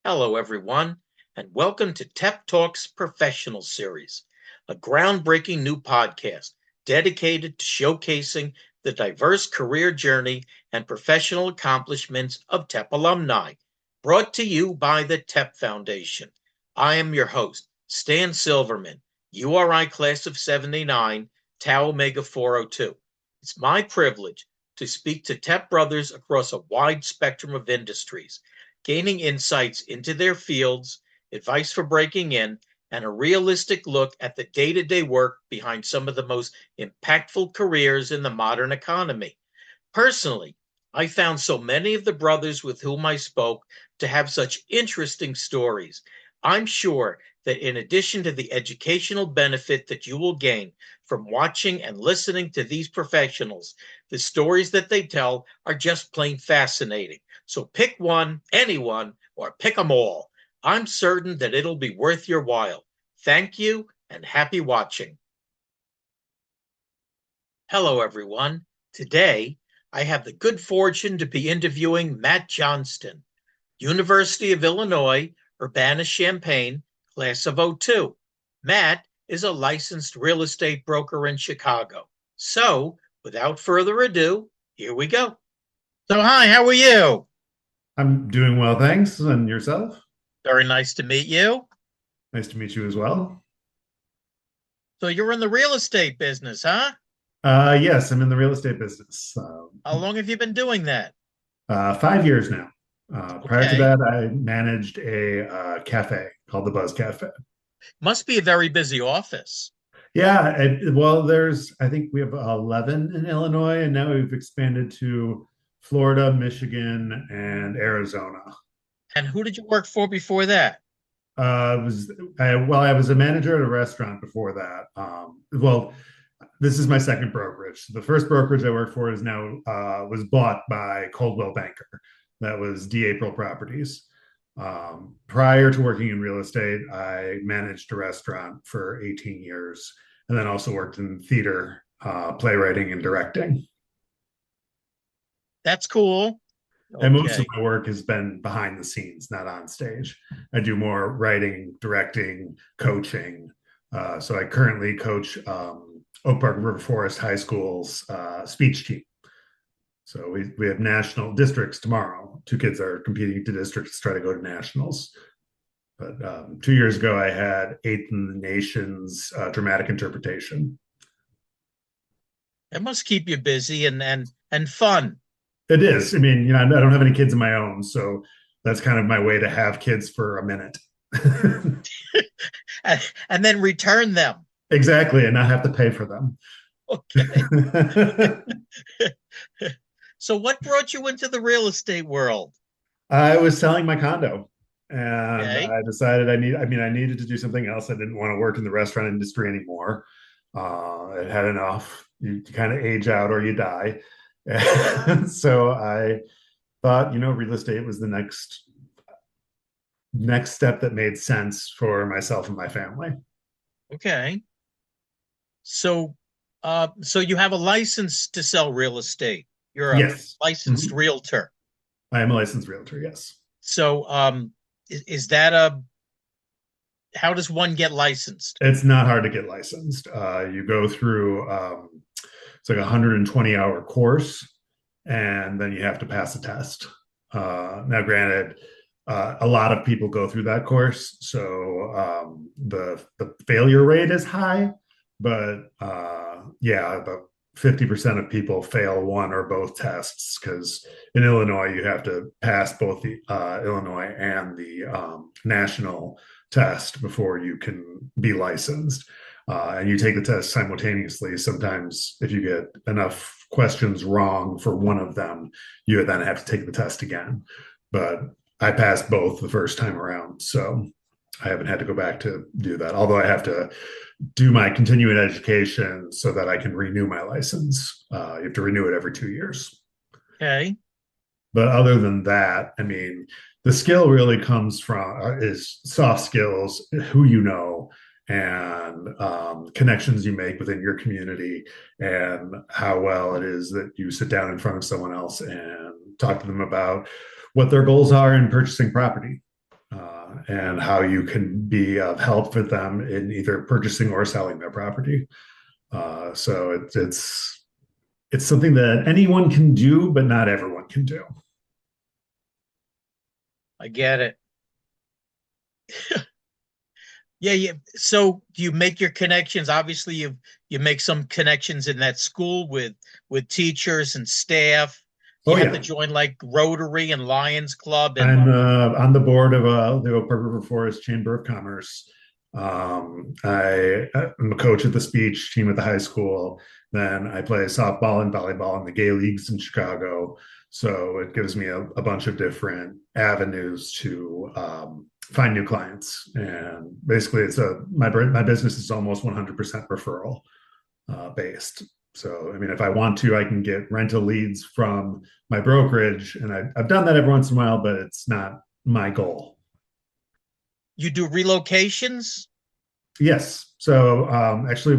Hello, everyone, and welcome to TEP Talks Professional Series, a groundbreaking new podcast dedicated to showcasing the diverse career journey and professional accomplishments of TEP alumni, brought to you by the TEP Foundation. I am your host, Stan Silverman, URI Class of 79, Tau Omega 402. It's my privilege to speak to TEP brothers across a wide spectrum of industries, gaining insights into their fields, advice for breaking in, and a realistic look at the day-to-day work behind some of the most impactful careers in the modern economy. Personally, I found so many of the brothers with whom I spoke to have such interesting stories. I'm sure that in addition to the educational benefit that you will gain from watching and listening to these professionals, the stories that they tell are just plain fascinating. So pick one, anyone, or pick them all. I'm certain that it'll be worth your while. Thank you and happy watching. Hello, everyone. Today, I have the good fortune to be interviewing Matt Johnston, University of Illinois Urbana-Champaign, class of '02. Matt is a licensed real estate broker in Chicago. So, without further ado, here we go. So, hi, how are you? I'm doing well, thanks. And yourself? Very nice to meet you. Nice to meet you as well. So, you're in the real estate business, huh? Yes, I'm in the real estate business. How long have you been doing that? 5 years now. Prior to Okay. that, I managed a cafe called the Buzz Cafe. Must be a very busy office. Yeah, I think we have 11 in Illinois, and now we've expanded to Florida, Michigan, and Arizona. And who did you work for before that? I was a manager at a restaurant before that. This is my second brokerage. The first brokerage I worked for is now was bought by Coldwell Banker. That was D. April Properties. Prior to working in real estate, I managed a restaurant for 18 years, and then also worked in theater, playwriting, and directing. That's cool. And most of Okay. my work has been behind the scenes, not on stage. I do more writing, directing, coaching. So I currently coach Oak Park River Forest High School's speech team. So we have national districts tomorrow. Two kids are competing to districts to try to go to nationals. But 2 years ago, I had eighth in the nation's dramatic interpretation. It must keep you busy and fun. It is. I mean, I don't have any kids of my own, so that's kind of my way to have kids for a minute. And then return them. Exactly, and not have to pay for them. Okay. So what brought you into the real estate world? I was selling my condo, and Okay. I decided I needed to do something else. I didn't want to work in the restaurant industry anymore. I had enough. You kind of age out or you die. And so I thought, real estate was the next step that made sense for myself and my family. Okay. So so you have a license to sell real estate. You're a Yes. licensed Mhm. realtor. I am a licensed realtor. Yes. So is that a how does one get licensed? It's not hard to get licensed. You go through it's like a 120-hour course, and then you have to pass a test. Now, granted, a lot of people go through that course, so the failure rate is high, but yeah, about 50% of people fail one or both tests because in Illinois you have to pass both the Illinois and the national test before you can be licensed. And you take the test simultaneously. Sometimes, if you get enough questions wrong for one of them, you then have to take the test again. But I passed both the first time around, so I haven't had to go back to do that. Although I have to do my continuing education so that I can renew my license. You have to renew it every 2 years. Okay. But other than that, I mean, the skill really comes from is soft skills, who you know, and connections you make within your community, and how well it is that you sit down in front of someone else and talk to them about what their goals are in purchasing property. and how you can be of help for them in either purchasing or selling their property. So it's something that anyone can do, but not everyone can do. I get it. Yeah, yeah. So you make your connections. Obviously, you make some connections in that school with teachers and staff. You Oh have to yeah, join like Rotary and Lions Club and I'm on the board of the Oak Park River Forest Chamber of Commerce. I'm a coach at the speech team at the high school. Then I play softball and volleyball in the gay leagues in Chicago. So it gives me a bunch of different avenues to find new clients. And basically, my business is almost 100% referral based. So, I mean, if I want to, I can get rental leads from my brokerage, and I've done that every once in a while, but it's not my goal. you do relocations. Yes. So, actually,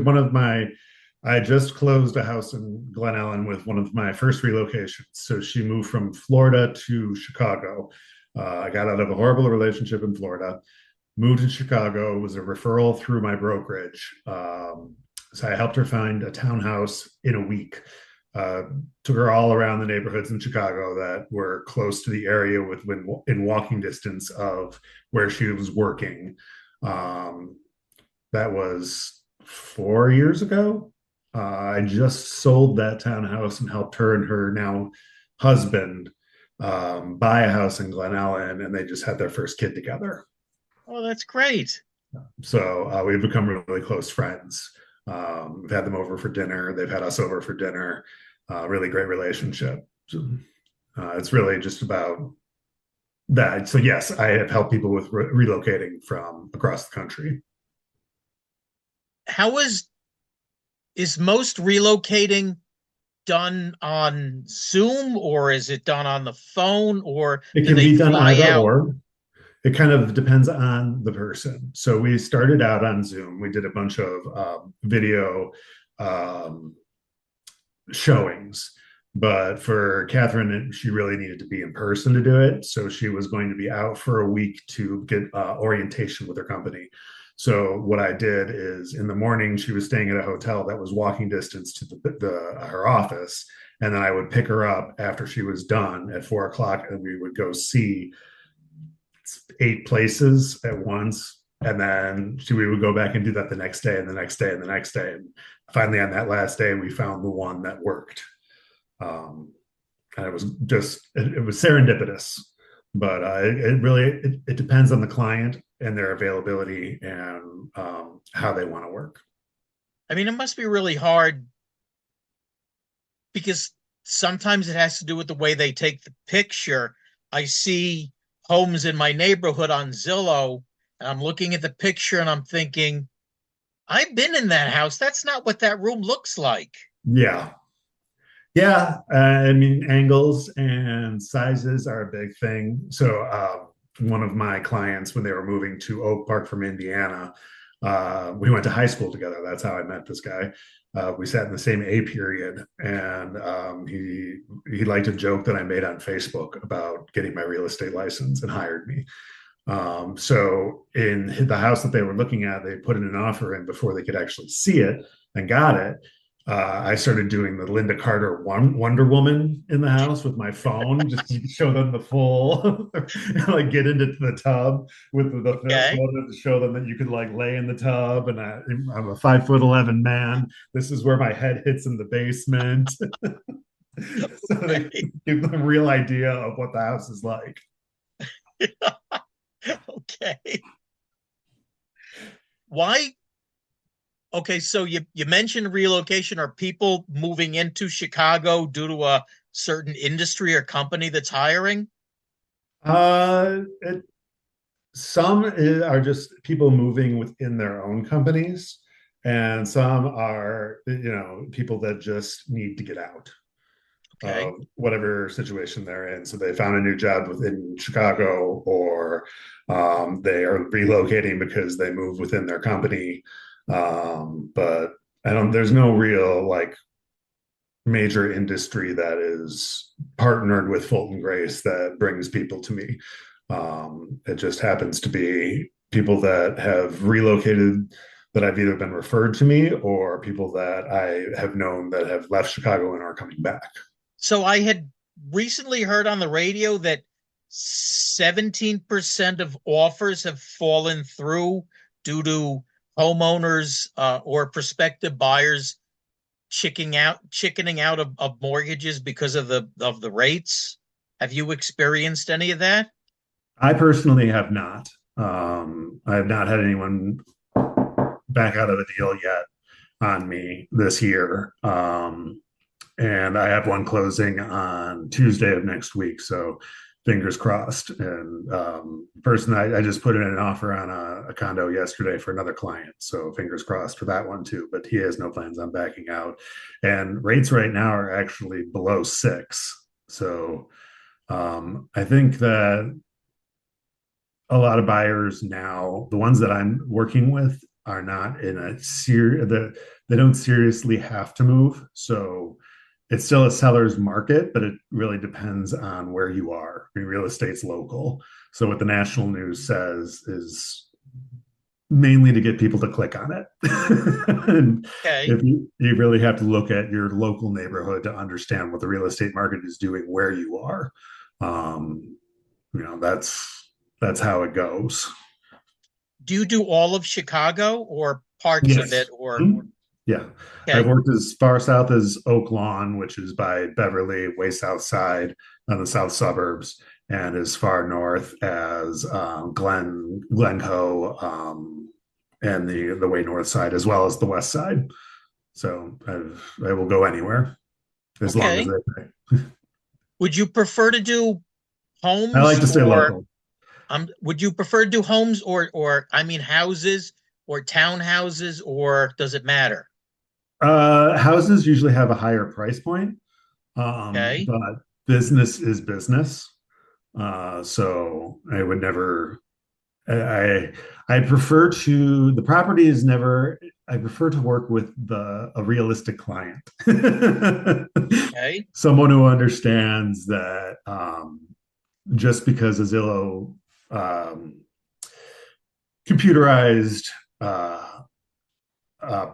I just closed a house in Glen Ellen with one of my first relocations. So she moved from Florida to Chicago. I got out of a horrible relationship in Florida, moved to Chicago, was a referral through my brokerage. So I helped her find a townhouse in a week. Uh, Took her all around the neighborhoods in Chicago that were close to the area in walking distance of where she was working. Um, that was 4 years ago. I just sold that townhouse and helped her and her now husband buy a house in Glen Ellen, and they just had their first kid together. Oh, that's great. So we've become really close friends. We've had them over for dinner. They've had us over for dinner. Really great relationship. So, it's really just about that. So yes, I have helped people with relocating from across the country. How is most relocating done on Zoom or is it done on the phone or It do can they be done fly either out? or. It kind of depends on the person. So we started out on Zoom. We did a bunch of video um, showings. But for Catherine, she really needed to be in person to do it. So she was going to be out for a week to get orientation with her company. So what I did is in the morning, she was staying at a hotel that was walking distance to her office. And then I would pick her up after she was done at 4 o'clock, and we would go see 8 places at once. And then we would go back and do that the next day and the next day and the next day. And finally, on that last day, we found the one that worked. Um, and it was serendipitous, but it depends on the client and their availability and how they want to work. I mean, it must be really hard because sometimes it has to do with the way they take the picture. I see homes in my neighborhood on Zillow, and I'm looking at the picture and I'm thinking, I've been in that house. That's not what that room looks like. Yeah. Yeah, I mean, angles and sizes are a big thing. So, one of my clients, when they were moving to Oak Park from Indiana, we went to high school together. That's how I met this guy. We sat in the same A period, and he liked a joke that I made on Facebook about getting my real estate license and hired me. So, in the house that they were looking at, they put in an offer in before they could actually see it and got it. I started doing the Linda Carter Wonder Woman in the house with my phone, just to show them the full, like get into the tub with the Okay. photo to show them that you could like lay in the tub. And I'm a 5'11" man. This is where my head hits in the basement. So they Okay. give them a real idea of what the house is like. Okay. Why? Okay, so you mentioned relocation. Are people moving into Chicago due to a certain industry or company that's hiring? It, some are just people moving within their own companies, and some are, people that just need to get out of Okay. whatever situation they're in. So they found a new job within Chicago, or they are relocating because they move within their company. But there's no real like major industry that is partnered with Fulton Grace that brings people to me. It just happens to be people that have relocated that I've either been referred to me or people that I have known that have left Chicago and are coming back. So I had recently heard on the radio that 17% of offers have fallen through due to homeowners or prospective buyers chickening out of mortgages because of the rates. Have you experienced any of that? I personally have not. I have not had anyone back out of the deal yet on me this year. And I have one closing on Tuesday of next week. So fingers crossed. And person, I just put in an offer on a condo yesterday for another client. So fingers crossed for that one too. But he has no plans on backing out. And rates right now are actually below 6. So I think that a lot of buyers now, the ones that I'm working with, are not in a serious that they don't seriously have to move. So it's still a seller's market, but it really depends on where you are. I mean, real estate's local. So what the national news says is mainly to get people to click on it. And Okay. if you really have to look at your local neighborhood to understand what the real estate market is doing where you are. Um, that's how it goes. Do you do all of Chicago or parts of it Yes. or Mhm. Yeah. I've okay. worked as far south as Oak Lawn, which is by Beverly, way south side on the south suburbs, and as far north as Glencoe, and the way north side, as well as the west side. So I will go anywhere as long as Okay. they pay. Would you prefer to do I like homes to stay or local. would you prefer to do homes or I mean houses or townhouses or does it matter? Houses usually have a higher price point, Okay. but business is business. So I would never. I prefer to the property is never. I prefer to work with a realistic client, Okay. someone who understands that just because a Zillow um, computerized uh, uh,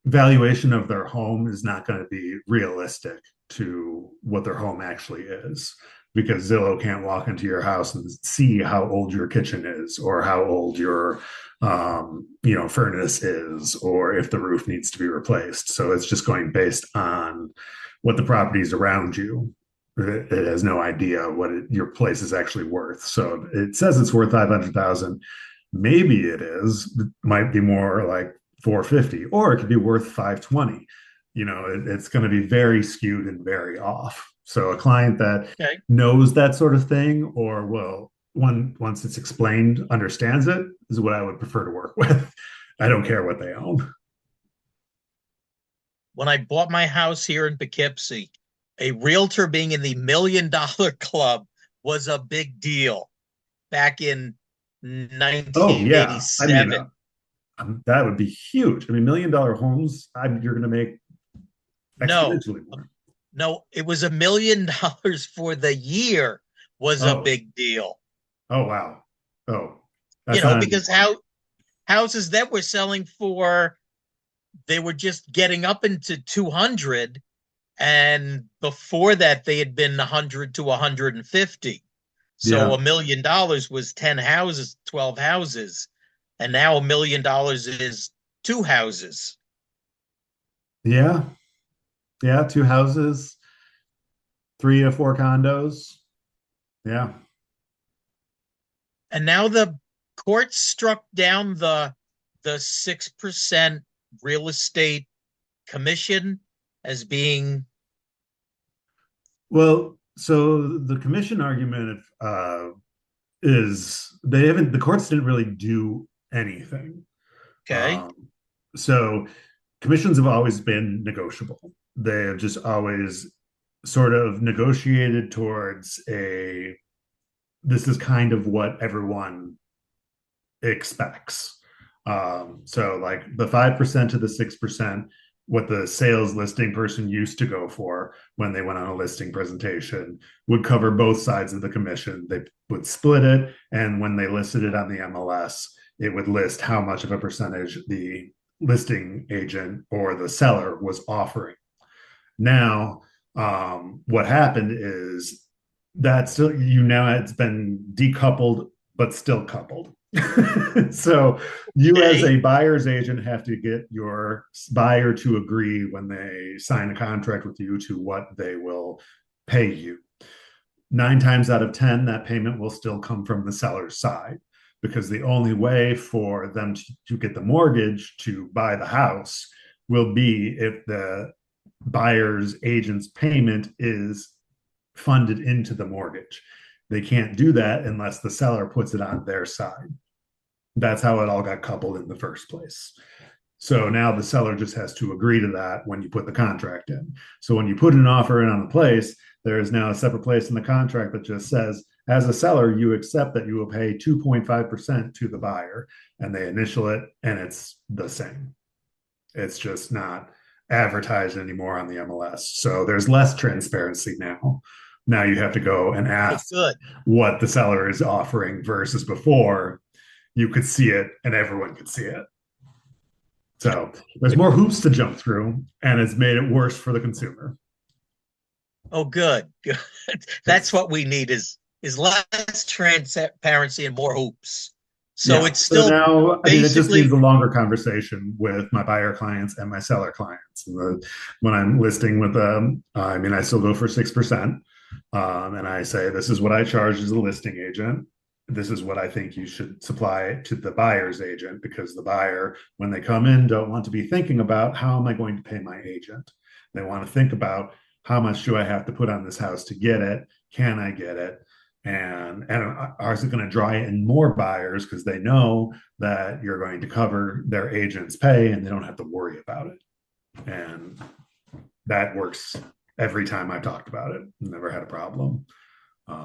valuation of their home is not going to be realistic to what their home actually is, because Zillow can't walk into your house and see how old your kitchen is or how old your furnace is or if the roof needs to be replaced. So it's just going based on what the properties around you. It has no idea what your place is actually worth. So it says it's worth 500,000. Maybe it is. It might be more like 450, or it could be worth 520. It's going to be very skewed and very off. So a client that Okay. knows that sort of thing, or will once it's explained, understands it, is what I would prefer to work with. I don't care what they own. When I bought my house here in Poughkeepsie, a realtor being in the $1 million club was a big deal back in Oh yeah, I mean, 1987. that would be huge. I mean, $1 million homes, you're going to make No, exponentially more. no, it was $1 million for the year was a Oh, big deal. oh wow. Oh, that's not Because anymore. houses that were selling for they were just getting up into 200 and before that they had been 100 to 150. So Yeah, $1 million was 10 houses, 12 houses, and now $1 million is two houses. yeah, yeah. Two houses, 3 to 4 condos. Yeah. And now the court struck down the 6% real estate commission as being Well, so the commission argument is the courts didn't really do anything. okay. Um, so commissions have always been negotiable. They have just always sort of negotiated towards this is kind of what everyone expects. So like the 5% to the 6% what the sales listing person used to go for when they went on a listing presentation would cover both sides of the commission. They would split it, and when they listed it on the MLS, it would list how much of a percentage the listing agent or the seller was offering. Now, what happened is that still, now it's been decoupled, but still coupled. So you as a buyer's agent have to get your buyer to agree when they sign a contract with you to what they will pay you. 9 times out of 10, that payment will still come from the seller's side, because the only way for them to get the mortgage to buy the house will be if the buyer's agent's payment is funded into the mortgage. They can't do that unless the seller puts it on their side. That's how it all got coupled in the first place. So now the seller just has to agree to that when you put the contract in. So when you put an offer in on the place, there is now a separate place in the contract that just says, as a seller, you accept that you will pay 2.5% to the buyer, and they initial it, and it's the same. It's just not advertised anymore on the MLS. So there's less transparency now. Now you have to go and ask what the seller is offering, versus before you could see it and everyone could see it. So there's more hoops to jump through, and it's made it worse for the consumer. Oh, good. That's what we need is less transparency and more hoops. So it's still, so now, I mean, it just needs a longer conversation with my buyer clients and my seller clients. When I'm listing with them, I mean, I still go for 6%. And I say, this is what I charge as a listing agent. This is what I think you should supply to the buyer's agent, because the buyer, when they come in, don't want to be thinking about, how am I going to pay my agent? They want to think about, how much do I have to put on this house to get it? Can I get it? And is it going to draw in more buyers, because they know that you're going to cover their agent's pay and they don't have to worry about it. And that works every time I've talked about it. Never had a problem.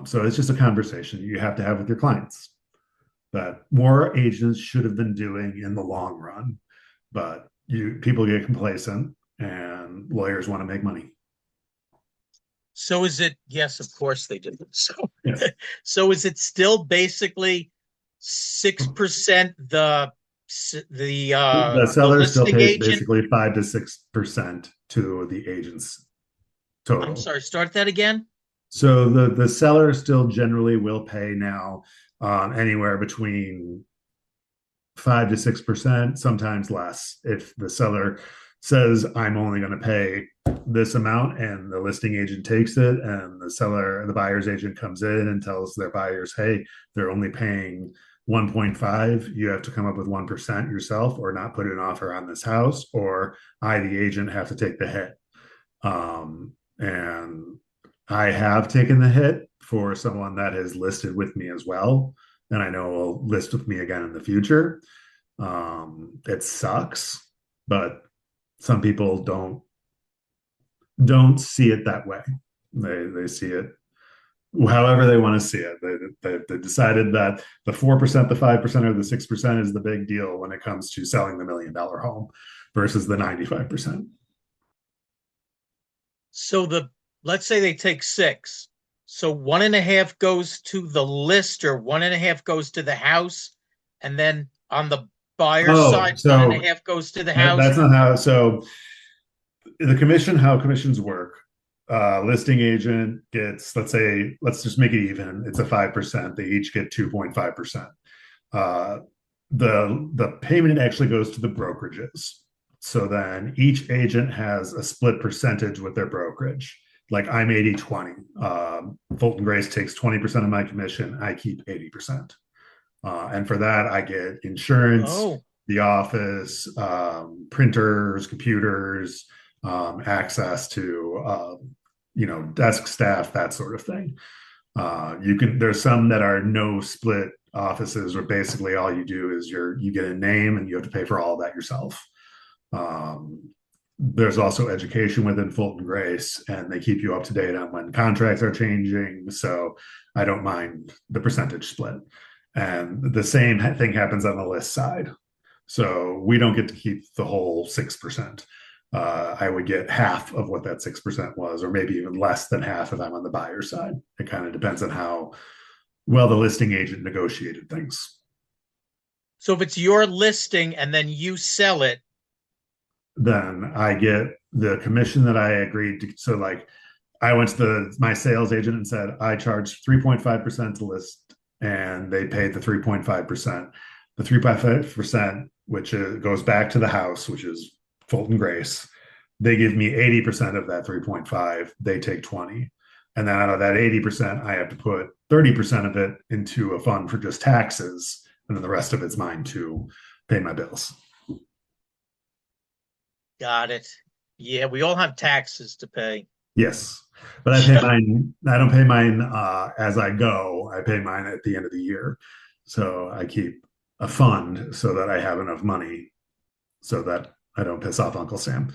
So it's just a conversation you have to have with your clients that more agents should have been doing in the long run. But people get complacent, and lawyers want to make money. So is it? Yes, of course they do. So, yes. So is it still basically 6%? The seller still pays agent? Basically 5 to 6% to the agent's total. I'm sorry. Start that again. So the seller still generally will pay now anywhere between 5 to 6%, sometimes less. If the seller says, I'm only going to pay this amount, and the listing agent takes it, and the buyer's agent comes in and tells their buyers, hey, they're only paying 1.5, you have to come up with 1% yourself, or not put an offer on this house, or I, the agent, have to take the hit. And I have taken the hit for someone that has listed with me as well, and I know will list with me again in the future. It sucks, but some people don't see it that way. They see it however they want to see it. They decided that the 4%, the 5%, or the 6% is the big deal when it comes to selling the $1 million home, versus the 95%. So let's say they take 6. So 1.5 goes to the lister, 1.5 goes to the house, and then on the buyer's side, 1.5 goes to the house. That's not how. So how commissions work. Listing agent gets, let's just make it even. It's a 5%. They each get 2.5%. The payment actually goes to the brokerages. So then each agent has a split percentage with their brokerage. Like I'm 80-20. Fulton Grace takes 20% of my commission. I keep 80%. And for that, I get insurance, the office, printers, computers, access to, desk staff, that sort of thing. There's some that are no split offices, where basically all you do is you get a name and you have to pay for all of that yourself. There's also education within Fulton Grace, and they keep you up to date on when contracts are changing. So I don't mind the percentage split. And the same thing happens on the list side. So we don't get to keep the whole 6%. I would get half of what that 6% was, or maybe even less than half if I'm on the buyer side. It kind of depends on how well the listing agent negotiated things. So if it's your listing and then you sell it, Then I get the commission that I agreed to. So, like, I went to my sales agent and said, I charge 3.5% to list, and they paid the 3.5%. The 3.5%, which goes back to the house, which is Fulton Grace, they give me 80% of that 3.5. They take 20. And then out of that 80%, I have to put 30% of it into a fund for just taxes. And then the rest of it's mine to pay my bills. got it. Yeah, we all have taxes to pay. Yes. But I pay mine, I don't pay mine as I go. I pay mine at the end of the year. So I keep a fund so that I have enough money so that I don't piss off Uncle Sam.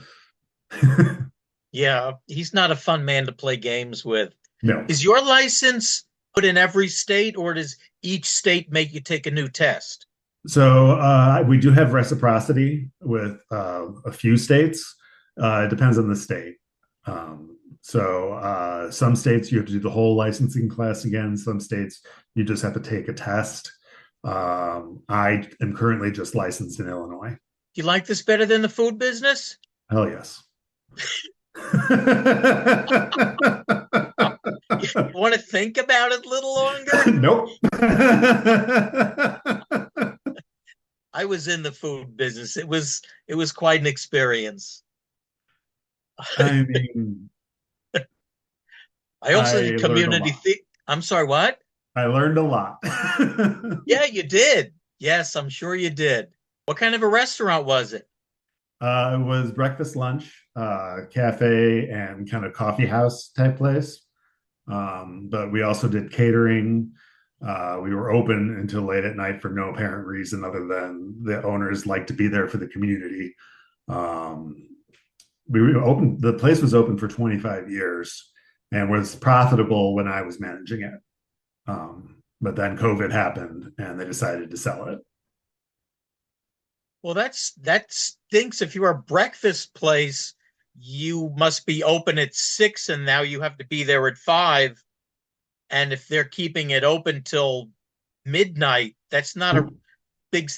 Yeah, he's not a fun man to play games with. No. Is your license put in every state, or does each state make you take a new test? So we do have reciprocity with a few states. It depends on the state. Some states you have to do the whole licensing class again. Some states you just have to take a test. I am currently just licensed in Illinois. Do you like this better than the food business? Hell yes. You want to think about it a little longer? Nope. I was in the food business. It was quite an experience. I mean, I also did community. I'm sorry, what? I learned a lot. Yeah, you did. Yes, I'm sure you did. What kind of a restaurant was it? It was breakfast, lunch, cafe, and kind of coffee house type place. But we also did catering. We were open until late at night for no apparent reason other than the owners like to be there for the community. We were open. The place was open for 25 years and was profitable when I was managing it. But then COVID happened and they decided to sell it. Well, that stinks. If you're a breakfast place, you must be open at 6 and now you have to be there at 5. And if they're keeping it open till midnight, that's not a big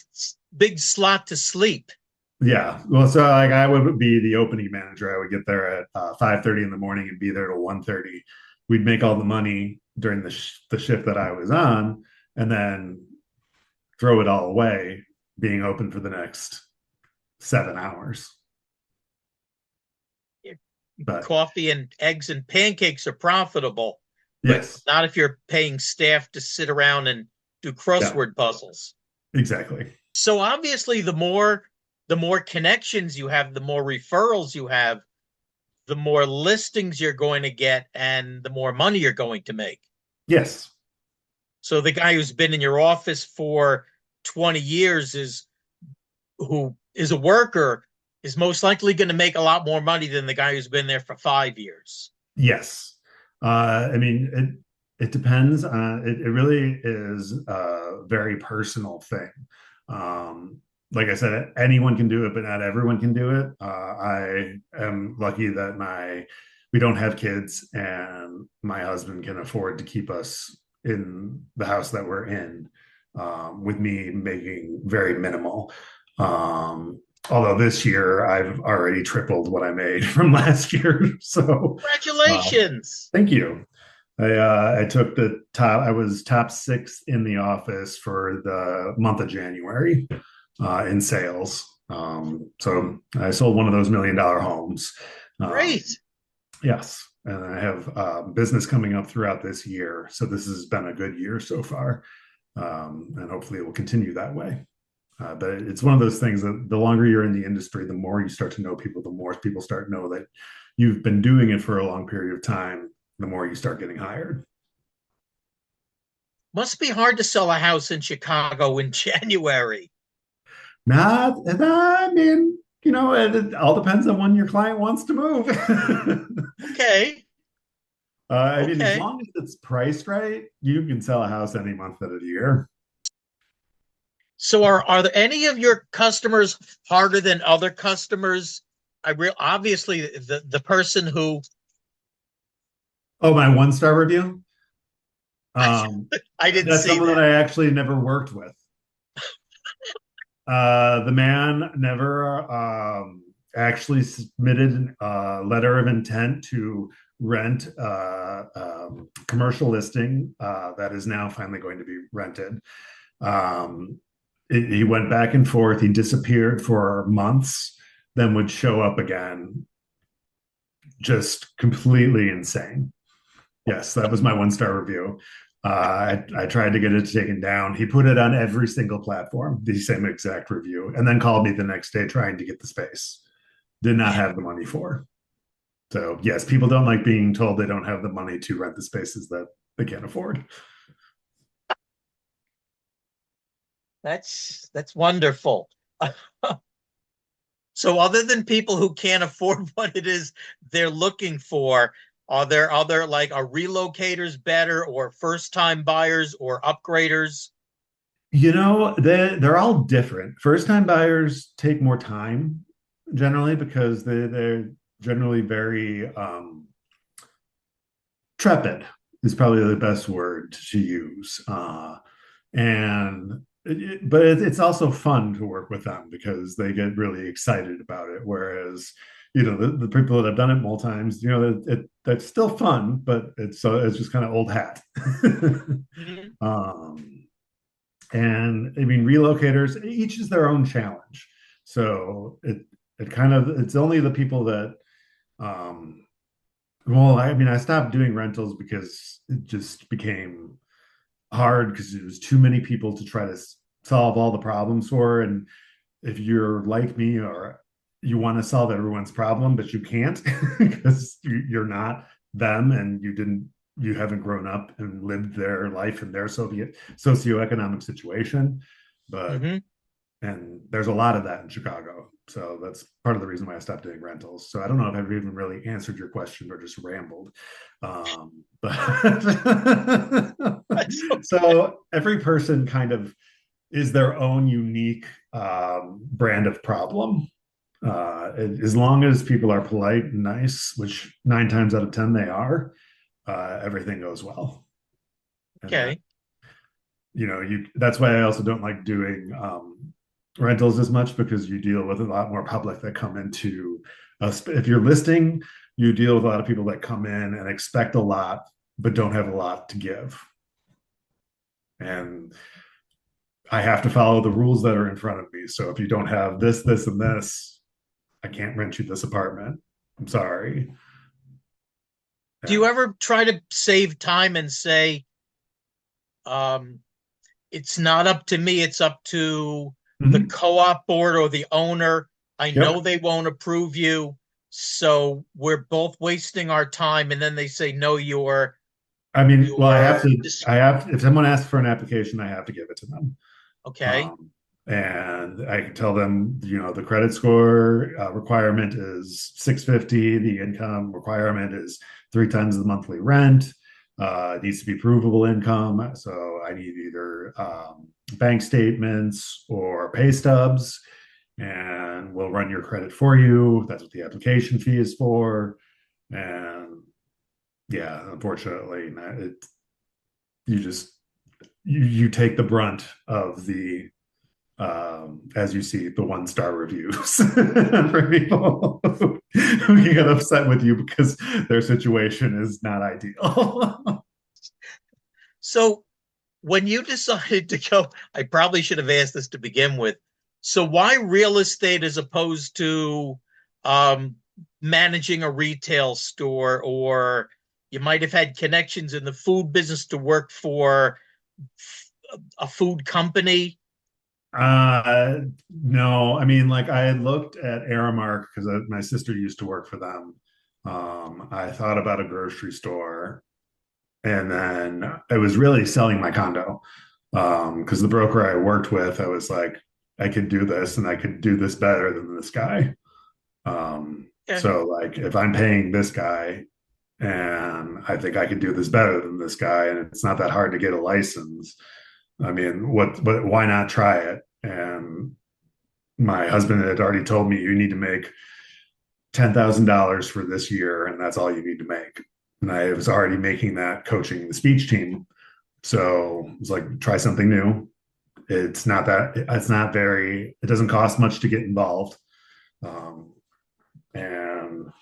slot to sleep. Yeah. Well, so like I would be the opening manager. I would get there at 5:30 in the morning and be there till 1:30. We'd make all the money during the shift that I was on, and then throw it all away, being open for the next 7 hours. But coffee and eggs and pancakes are profitable, yes, but not if you're paying staff to sit around and do crossword puzzles. Exactly. So obviously, the more connections you have, the more referrals you have, the more listings you're going to get, and the more money you're going to make. Yes. So the guy who's been in your office for 20 years who is a worker is most likely going to make a lot more money than the guy who's been there for 5 years. Yes. I mean, it depends on it really is a very personal thing. Like I said, anyone can do it, but not everyone can do it. I am lucky that we don't have kids and my husband can afford to keep us in the house that we're in, with me making very minimal. Although this year I've already tripled what I made from last year. So congratulations. Thank you. I took I was top 6 in the office for the month of January in sales. So I sold one of those $1 million homes. Great. Yes. And I have business coming up throughout this year. So this has been a good year so far. And hopefully it will continue that way. But it's one of those things that the longer you're in the industry, the more you start to know people, the more people start to know that you've been doing it for a long period of time, the more you start getting hired. Must be hard to sell a house in Chicago in January. I mean, it all depends on when your client wants to move. Okay. I mean, as long as it's priced right, you can sell a house any month of the year. So are there any of your customers harder than other customers obviously the person who Oh, my 1-star review. I, Um, I didn't that's see someone that that. I actually never worked with. The man never actually submitted a letter of intent to rent commercial listing that is now finally going to be rented. Um, he went back and forth. He disappeared for months, then would show up again. Just completely insane. Yes, that was my 1-star review. I tried to get it taken down. He put it on every single platform, the same exact review, and then called me the next day trying to get the space. Did not have the money for. So, yes, people don't like being told they don't have the money to rent the spaces that they can't afford. That's wonderful. So other than people who can't afford what it is they're looking for, are there other like are relocators better or first time buyers or upgraders? They're all different. First time buyers take more time generally because they're generally very trepid is probably the best word to use. But it's also fun to work with them because they get really excited about it. Whereas, the people that have done it multiple times, that's still fun, but it's just kind of old hat. Mhm. um, and I mean, relocators each is their own challenge. So it's only the people that um, well, I mean, I stopped doing rentals because it just became hard because it was too many people to try to solve all the problems for. And if you're like me or you want to solve everyone's problem, but you can't because you're not them and you haven't grown up and lived their life in their socioeconomic situation. But Mhm. and there's a lot of that in Chicago. So that's part of the reason why I stopped doing rentals. So I don't know if I've even really answered your question or just rambled. But That's okay. so every person kind of is their own unique brand of problem. As long as people are polite and nice, which 9 times out of 10 they are, everything goes well. And then Okay. that's why I also don't like doing rentals as much because you deal with a lot more public that come into if you're listing, you deal with a lot of people that come in and expect a lot but don't have a lot to give, and I have to follow the rules that are in front of me. So if you don't have this and this, I can't rent you this apartment. I'm sorry. Do you And ever try to save time and say, um, it's not up to me, it's up to the mm-hmm. co-op board or the owner? I know Yep. they won't approve you, so we're both wasting our time. And then they say, no, I mean, well, you're if someone asks for an application, I have to give it to them. okay. Um, and I can tell them, the credit score requirement is 650. The income requirement is 3 times the monthly rent. It needs to be provable income. So I need either bank statements or pay stubs, and we'll run your credit for you. That's what the application fee is for. And yeah, unfortunately, you just you take the brunt of the as you see the 1-star reviews for people who get upset with you because their situation is not ideal. So when you decided to go, I probably should have asked this to begin with. So why real estate as opposed to um, managing a retail store, or you might have had connections in the food business to work for a food company? uh no, I mean, like, I had looked at Aramark because my sister used to work for them. I thought about a grocery store, and then I was really selling my condo because the broker I worked with, I was like, I could do this and I could do this better than this guy. Yeah. So like if I'm paying this guy and I think I could do this better than this guy, and it's not that hard to get a license, I mean, why not try it? And my husband had already told me you need to make $10,000 for this year, and that's all you need to make. And I was already making that coaching the speech team. So it was like, try something new. It doesn't cost much to get involved. And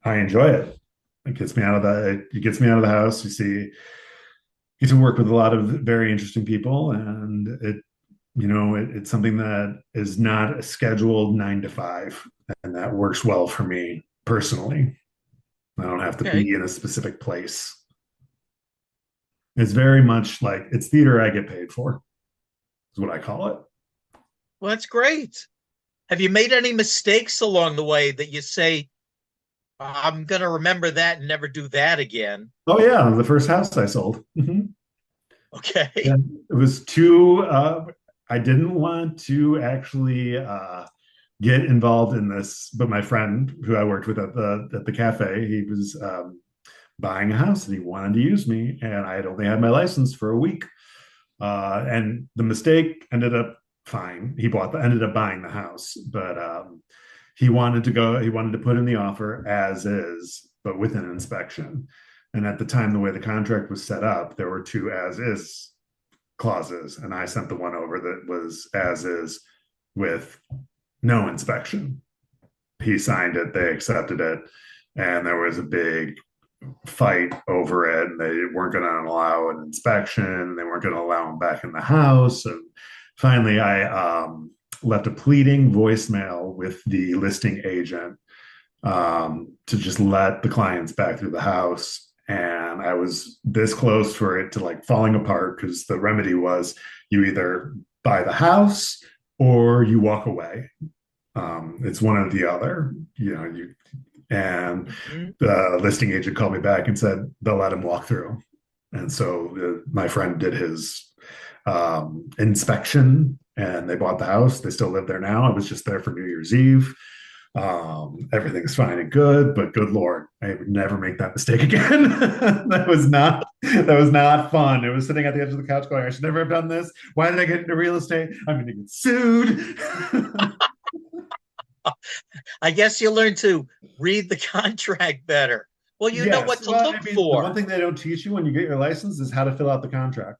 I enjoy it. It gets me out of the house. Get to work with a lot of very interesting people, and it's something that is not a scheduled 9 to 5, and that works well for me personally. I don't have to Okay. be in a specific place. It's very much like it's theater I get paid for, is what I call it. Well, that's great. Have you made any mistakes along the way that you say, I'm going to remember that and never do that again? Oh yeah, the first house I sold. Mm-hmm. Okay. Yeah, it was too. I didn't want to actually get involved in this, but my friend who I worked with at the cafe, he was buying a house and he wanted to use me, and I had only had my license for a week. And the mistake ended up fine. Ended up buying the house, but he wanted to put in the offer as is, but with an inspection. And at the time, the way the contract was set up, there were 2 as is clauses, and I sent the one over that was as is with no inspection. He signed it, they accepted it, and there was a big fight over it, and they weren't going to allow an inspection. They weren't going to allow him back in the house. And finally, I left a pleading voicemail with the listing agent to just let the clients back through the house. And I was this close for it to like falling apart, because the remedy was you either buy the house or you walk away. It's one or the other. And the listing agent called me back and said they'll let him walk through. And so my friend did his inspection, and they bought the house. They still live there now. I was just there for New Year's Eve. Everything's fine and good, but good Lord, I would never make that mistake again. that was not fun. It was sitting at the edge of the couch going, I should never have done this. Why did I get into real estate? I'm going to get sued. I guess you learn to read the contract better. Well, you know what to look for. The one thing they don't teach you when you get your license is how to fill out the contract.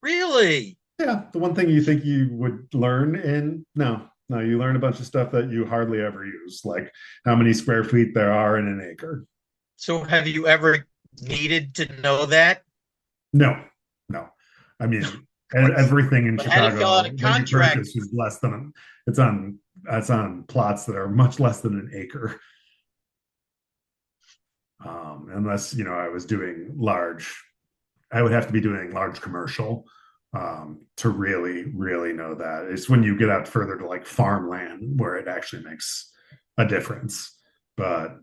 Really? Yeah, the one thing you think you would learn no, you learn a bunch of stuff that you hardly ever use, like how many square feet there are in an acre. So have you ever needed to know that? No. I mean, everything in Chicago that you purchase is less than it's on plots that are much less than an acre. Unless I was doing I would have to be doing large commercial to really, really know that. It's when you get out further to like farmland where it actually makes a difference. But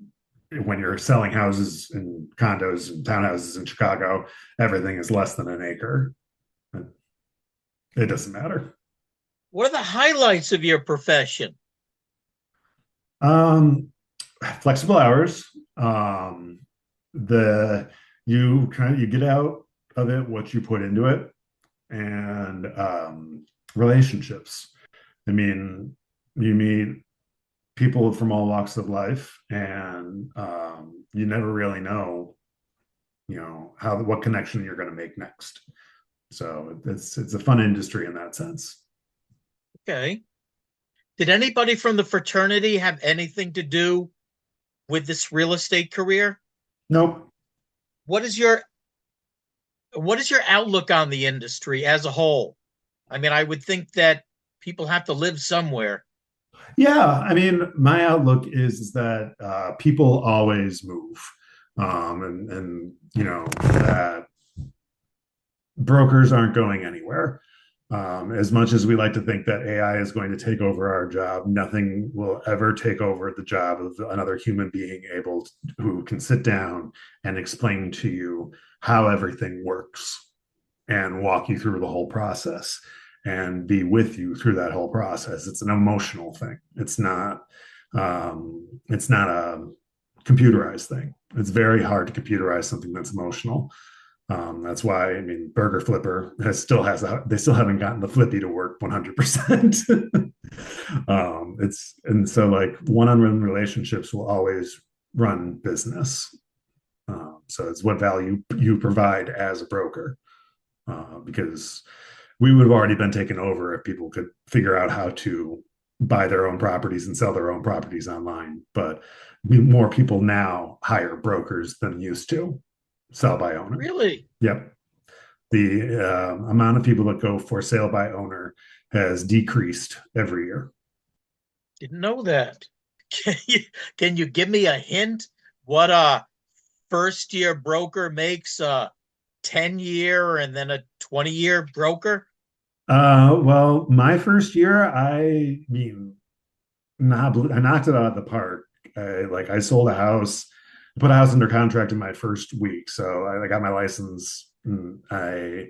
when you're selling houses and condos and townhouses in Chicago, everything is less than an acre. It doesn't matter. What are the highlights of your profession? Flexible hours. You get out of it what you put into it, and relationships. I mean, you meet people from all walks of life, and you never really know, what connection you're going to make next. So it's a fun industry in that sense. Okay. Did anybody from the fraternity have anything to do with this real estate career? Nope. What is your outlook on the industry as a whole? I mean, I would think that people have to live somewhere. Yeah, I mean, my outlook is that people always move, and that brokers aren't going anywhere. As much as we like to think that AI is going to take over our job, nothing will ever take over the job of another human being who can sit down and explain to you how everything works and walk you through the whole process and be with you through that whole process. It's an emotional thing. It's not a computerized thing. It's very hard to computerize something that's emotional. That's why, I mean, Burger Flipper they still haven't gotten the Flippy to work 100%. It's and so like one-on-one relationships will always run business. So it's what value you provide as a broker, because we would have already been taken over if people could figure out how to buy their own properties and sell their own properties online. But more people now hire brokers than used to sell by owner. Really? Yep. The amount of people that go for sale by owner has decreased every year. Didn't know that. Can you give me a hint what a first year broker makes a 10-year and then a 20-year broker? Well, my first year, I mean, I knocked it out of the park. I sold a house, put a house under contract in my first week. So I got my license. I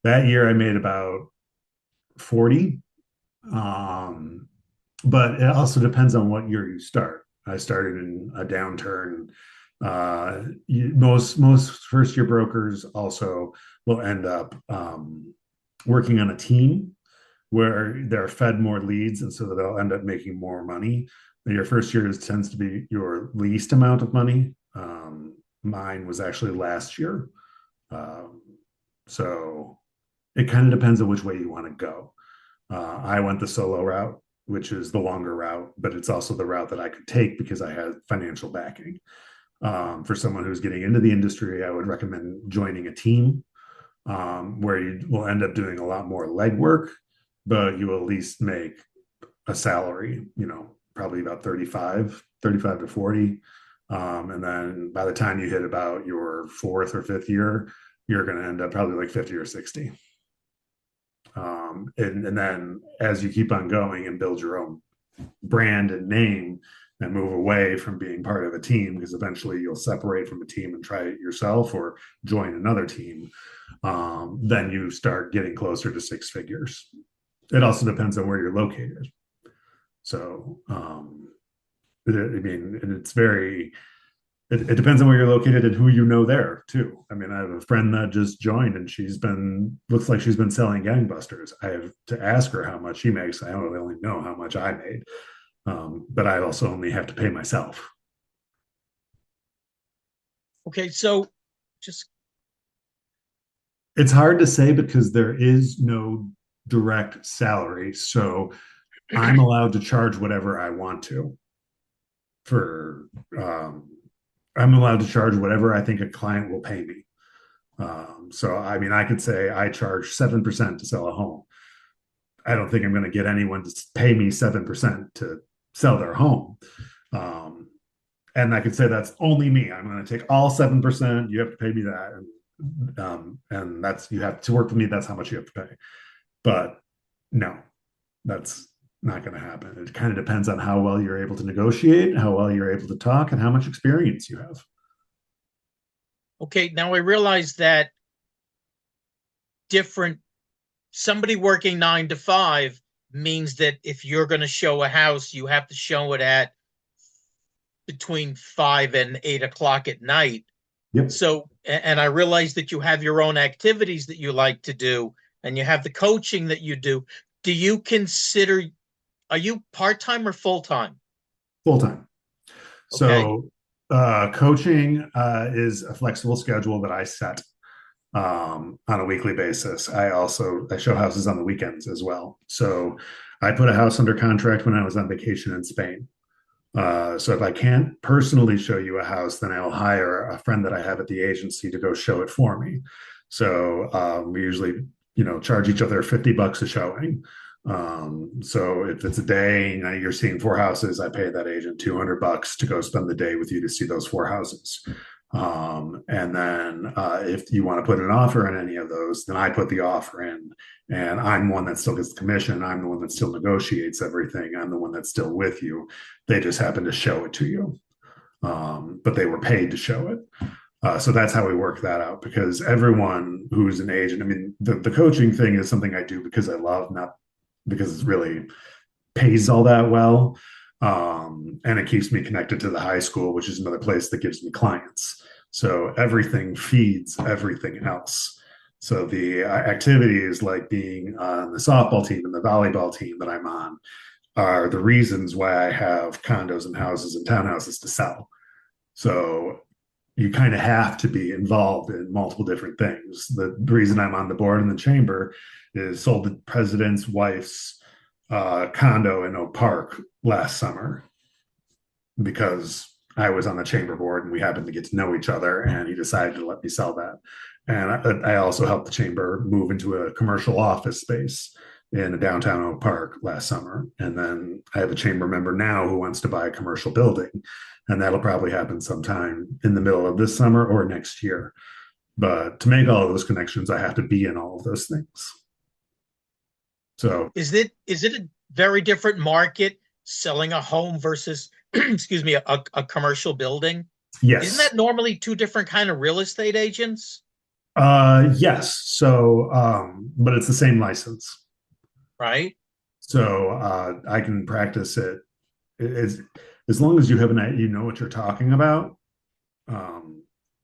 that year I made about 40. Um, but it also depends on what year you start. I started in a downturn. Most first year brokers also will end up working on a team where they're fed more leads, and so they'll end up making more money. Your first year tends to be your least amount of money. Mine was actually last year, so it kind of depends on which way you want to go. I went the solo route, which is the longer route, but it's also the route that I could take because I had financial backing. For someone who's getting into the industry, I would recommend joining a team, where you will end up doing a lot more legwork, but you will at least make a salary, probably about 35 to 40. And then by the time you hit about your fourth or fifth year, you're going to end up probably like 50 or 60. And then as you keep on going and build your own brand and name and move away from being part of a team, because eventually you'll separate from a team and try it yourself or join another team, then you start getting closer to six figures. It also depends on where you're located. So, it's very, it depends on where you're located and who you know there too. I mean, I have a friend that just joined and looks like she's been selling gangbusters. I have to ask her how much she makes. I don't really know how much I made, but I also only have to pay myself. Okay, so just it's hard to say because there is no direct salary. So I'm allowed to charge whatever I want to for, I'm allowed to charge whatever I think a client will pay me. So, I mean, I could say I charge 7% to sell a home. I don't think I'm going to get anyone to pay me 7% to sell their home. And I could say that's only me. I'm going to take all 7%. You have to pay me that. And that's, you have to work for me. That's how much you have to pay. But no, that's not going to happen. It kind of depends on how well you're able to negotiate, how well you're able to talk, and how much experience you have. okay, now I realize that somebody working 9 to 5 means that if you're going to show a house, you have to show it at between 5 and 8 o'clock at night. Yep. So, and I realize that you have your own activities that you like to do, and you have the coaching that you do. Do you consider, are you part-time or full-time? Full-time. Okay. So coaching is a flexible schedule that I set on a weekly basis. I show houses on the weekends as well. So I put a house under contract when I was on vacation in Spain. So if I can't personally show you a house, then I'll hire a friend that I have at the agency to go show it for me. So we usually, charge each other $50 a showing. So if it's a day, you're seeing 4 houses, I pay that agent $200 to go spend the day with you to see those 4 houses. And then if you want to put an offer in any of those, then I put the offer in, and I'm one that still gets the commission. I'm the one that still negotiates everything. I'm the one that's still with you. They just happen to show it to you. But they were paid to show it. So that's how we work that out, because everyone who's an agent, I mean, the coaching thing is something I do because I love, not because it really pays all that well. And it keeps me connected to the high school, which is another place that gives me clients. So everything feeds everything else. So the activities like being on the softball team and the volleyball team that I'm on, are the reasons why I have condos and houses and townhouses to sell. So you kind of have to be involved in multiple different things. The reason I'm on the board in the chamber is sold the president's wife's condo in Oak Park last summer because I was on the chamber board and we happened to get to know each other, and he decided to let me sell that. And I also helped the chamber move into a commercial office space in a downtown Oak Park last summer. And then I have a chamber member now who wants to buy a commercial building, and that'll probably happen sometime in the middle of this summer or next year. But to make all of those connections, I have to be in all of those things. So Is it a very different market selling a home versus excuse me, a commercial building? Isn't yes. that normally two different kind of real estate agents? Yes. So but it's the same license. Right? So I can practice it as long as you have you know what you're talking about. Um,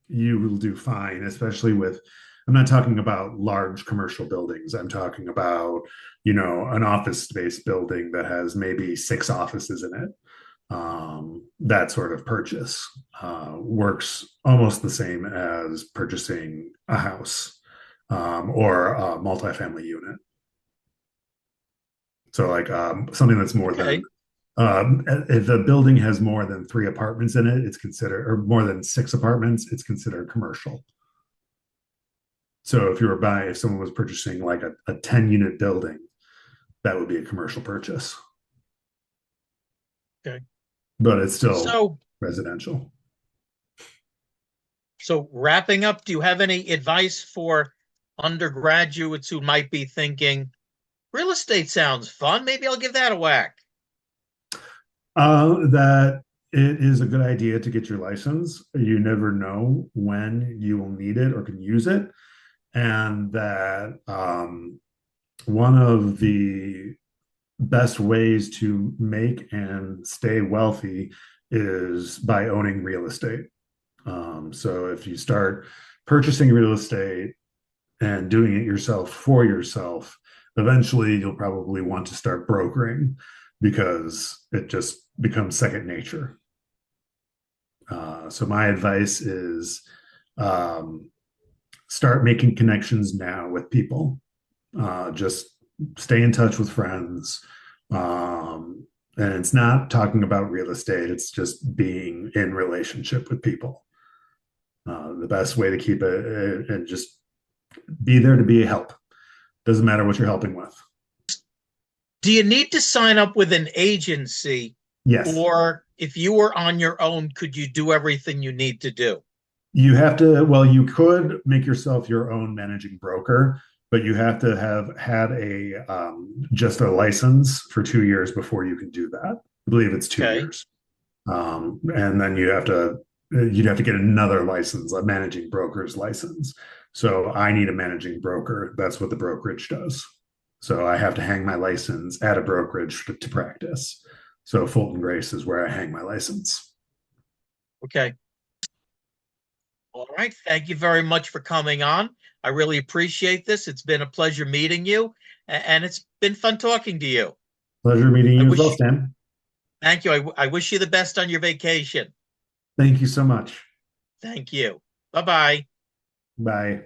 you will do fine, especially with. I'm not talking about large commercial buildings. I'm talking about, an office space building that has maybe 6 offices in it. That sort of purchase works almost the same as purchasing a house or a multifamily unit. So, like something that's more Okay. than if the building has more than 3 apartments in it, it's considered, or more than 6 apartments, it's considered commercial. So, if someone was purchasing like a 10 unit building, that would be a commercial purchase. Okay. But it's still So residential. so wrapping up, do you have any advice for undergraduates who might be thinking, real estate sounds fun, maybe I'll give that a whack? That it is a good idea to get your license. You never know when you will need it or can use it. And that one of the best ways to make and stay wealthy is by owning real estate. So if you start purchasing real estate and doing it yourself for yourself, eventually you'll probably want to start brokering because it just becomes second nature. So my advice is start making connections now with people. Just stay in touch with friends. And it's not talking about real estate, it's just being in relationship with people. The best way to keep it and just be there to be a help. Doesn't matter what you're helping with. Do you need to sign up with an agency, Yes. or if you were on your own, could you do everything you need to do? You have to, well, you could make yourself your own managing broker, but you have to have had just a license for 2 years before you can do that. I believe it's two Okay. years. And then you'd have to get another license, a managing broker's license. So I need a managing broker. That's what the brokerage does. So I have to hang my license at a brokerage to practice. So Fulton Grace is where I hang my license. Okay. All right. Thank you very much for coming on. I really appreciate this. It's been a pleasure meeting you, and it's been fun talking to you. Pleasure meeting I you as well, wish, Stan. thank you. I wish you the best on your vacation. Thank you so much. Thank you. Bye bye. Bye.